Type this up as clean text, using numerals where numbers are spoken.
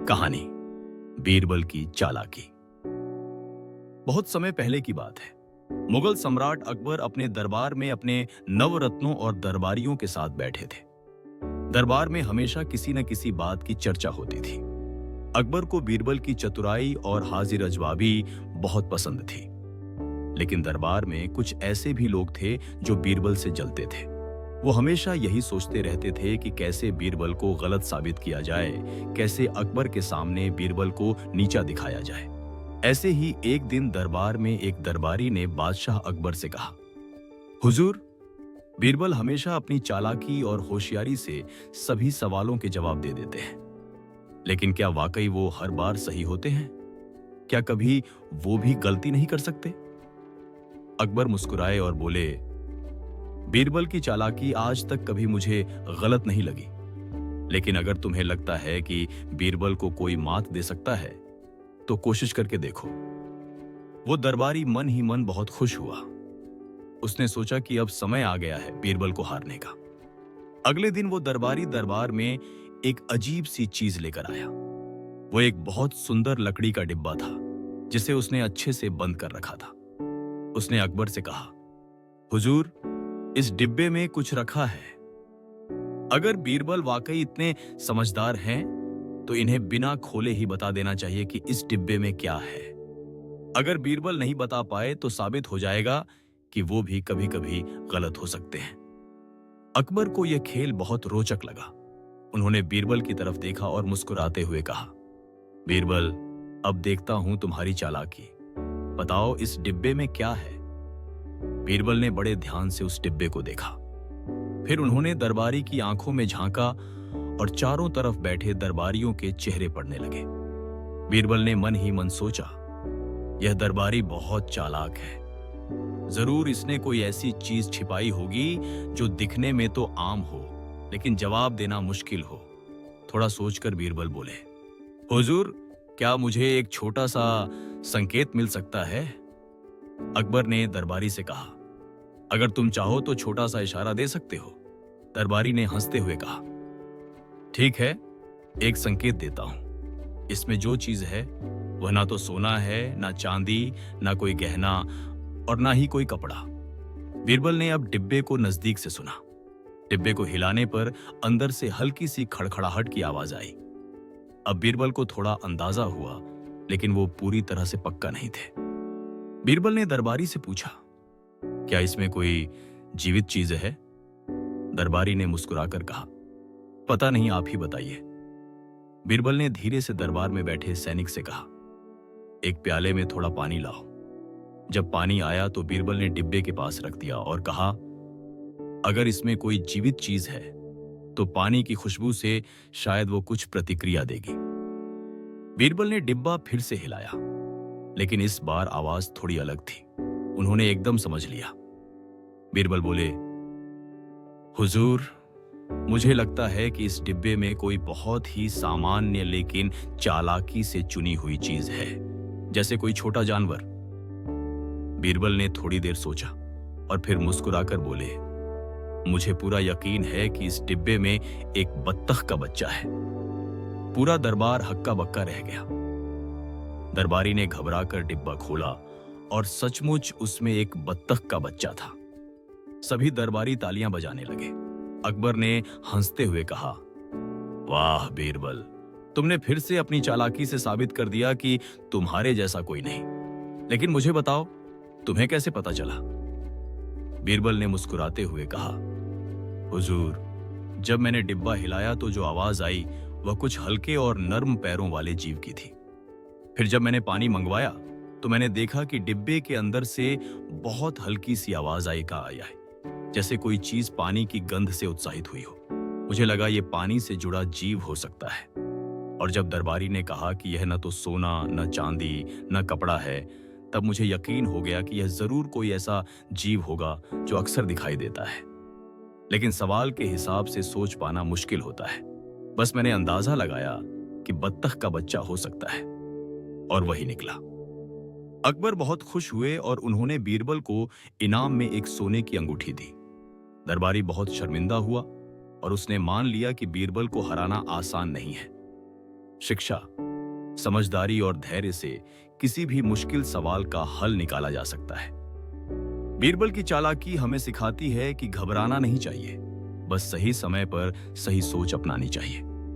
कहानी बीरबल की चालाकी। बहुत समय पहले की बात है। मुगल सम्राट अकबर अपने दरबार में अपने नवरत्नों और दरबारियों के साथ बैठे थे। दरबार में हमेशा किसी न किसी बात की चर्चा होती थी। अकबर को बीरबल की चतुराई और हाजिर अजवाबी बहुत पसंद थी। लेकिन दरबार में कुछ ऐसे भी लोग थे जो बीरबल से जलते थे। वो हमेशा यही सोचते रहते थे कि कैसे बीरबल को गलत साबित किया जाए, कैसे अकबर के सामने बीरबल को नीचा दिखाया जाए। ऐसे ही एक दिन दरबार में एक दरबारी ने बादशाह अकबर से कहा, हुजूर, बीरबल हमेशा अपनी चालाकी और होशियारी से सभी सवालों के जवाब दे देते हैं, लेकिन क्या वाकई वो हर बार सही होते हैं? क्या कभी वो भी गलती नहीं कर सकते? अकबर मुस्कुराए और बोले, बीरबल की चालाकी आज तक कभी मुझे गलत नहीं लगी, लेकिन अगर तुम्हें लगता है कि बीरबल को कोई मात दे सकता है तो कोशिश करके देखो। वो दरबारी मन ही मन बहुत खुश हुआ। उसने सोचा कि अब समय आ गया है बीरबल को हारने का। अगले दिन वो दरबारी दरबार में एक अजीब सी चीज लेकर आया। वो एक बहुत सुंदर लकड़ी का डिब्बा था जिसे उसने अच्छे से बंद कर रखा था। उसने अकबर से कहा, हुजूर, इस डिब्बे में कुछ रखा है। अगर बीरबल वाकई इतने समझदार हैं तो इन्हें बिना खोले ही बता देना चाहिए कि इस डिब्बे में क्या है। अगर बीरबल नहीं बता पाए तो साबित हो जाएगा कि वो भी कभी-कभी गलत हो सकते हैं। अकबर को यह खेल बहुत रोचक लगा। उन्होंने बीरबल की तरफ देखा और मुस्कुराते हुए कहा, बीरबल, अब देखता हूं तुम्हारी चालाकी। बताओ इस डिब्बे में क्या है? बीरबल ने बड़े ध्यान से उस डिब्बे को देखा। फिर उन्होंने दरबारी की आंखों में झांका और चारों तरफ बैठे दरबारियों के चेहरे पड़ने लगे। बीरबल ने मन ही मन सोचा, यह दरबारी बहुत चालाक है। जरूर इसने कोई ऐसी चीज छिपाई होगी जो दिखने में तो आम हो, लेकिन जवाब देना मुश्किल हो। थोड़ा सोचकर बीरबल बोले, हुजूर, क्या मुझे एक छोटा सा संकेत मिल सकता है? अकबर ने दरबारी से कहा, अगर तुम चाहो तो छोटा सा इशारा दे सकते हो। दरबारी ने हंसते हुए कहा, ठीक है, एक संकेत देता हूं। इसमें जो चीज है वह ना तो सोना है, ना चांदी, ना कोई गहना और ना ही कोई कपड़ा। बीरबल ने अब डिब्बे को नजदीक से सुना। डिब्बे को हिलाने पर अंदर से हल्की सी खड़खड़ाहट की आवाज आई। अब बीरबल को थोड़ा अंदाजा हुआ, लेकिन वो पूरी तरह से पक्का नहीं थे। बीरबल ने दरबारी से पूछा, क्या इसमें कोई जीवित चीज है? दरबारी ने मुस्कुराकर कहा, पता नहीं, आप ही बताइए। बीरबल ने धीरे से दरबार में बैठे सैनिक से कहा, एक प्याले में थोड़ा पानी लाओ। जब पानी आया तो बीरबल ने डिब्बे के पास रख दिया और कहा, अगर इसमें कोई जीवित चीज है तो पानी की खुशबू से शायद वो कुछ प्रतिक्रिया देगी। बीरबल ने डिब्बा फिर से हिलाया, लेकिन इस बार आवाज थोड़ी अलग थी। उन्होंने एकदम समझ लिया। बीरबल बोले, हुजूर, मुझे लगता है कि इस डिब्बे में कोई बहुत ही सामान्य लेकिन चालाकी से चुनी हुई चीज है, जैसे कोई छोटा जानवर। बीरबल ने थोड़ी देर सोचा और फिर मुस्कुराकर बोले, मुझे पूरा यकीन है कि इस डिब्बे में एक बत्तख का बच्चा है। पूरा दरबार हक्का बक्का रह गया। दरबारी ने घबराकर डिब्बा खोला और सचमुच उसमें एक बत्तख का बच्चा था। सभी दरबारी तालियां बजाने लगे। अकबर ने हंसते हुए कहा, वाह बीरबल, तुमने फिर से अपनी चालाकी से साबित कर दिया कि तुम्हारे जैसा कोई नहीं। लेकिन मुझे बताओ, तुम्हें कैसे पता चला? बीरबल ने मुस्कुराते हुए कहा, हुजूर, जब मैंने डिब्बा हिलाया तो जो आवाज आई वह कुछ हल्के और नर्म पैरों वाले जीव की थी। फिर जब मैंने पानी मंगवाया तो मैंने देखा कि डिब्बे के अंदर से बहुत हल्की सी आवाज आई है, जैसे कोई चीज पानी की गंध से उत्साहित हुई हो। मुझे लगा ये पानी से जुड़ा जीव हो सकता है। और जब दरबारी ने कहा कि यह न तो सोना, न चांदी, न कपड़ा है, तब मुझे यकीन हो गया कि यह जरूर कोई ऐसा जीव होगा जो अक्सर दिखाई देता है, लेकिन सवाल के हिसाब से सोच पाना मुश्किल होता है। बस मैंने अंदाजा लगाया कि बत्तख का बच्चा हो सकता है, और वही निकला। अकबर बहुत खुश हुए और उन्होंने बीरबल को इनाम में एक सोने की अंगूठी दी। दरबारी बहुत शर्मिंदा हुआ और उसने मान लिया कि बीरबल को हराना आसान नहीं है। शिक्षा, समझदारी और धैर्य से किसी भी मुश्किल सवाल का हल निकाला जा सकता है। बीरबल की चालाकी हमें सिखाती है कि घबराना नहीं चाहिए, बस सही समय पर सही सोच अपनानी चाहिए।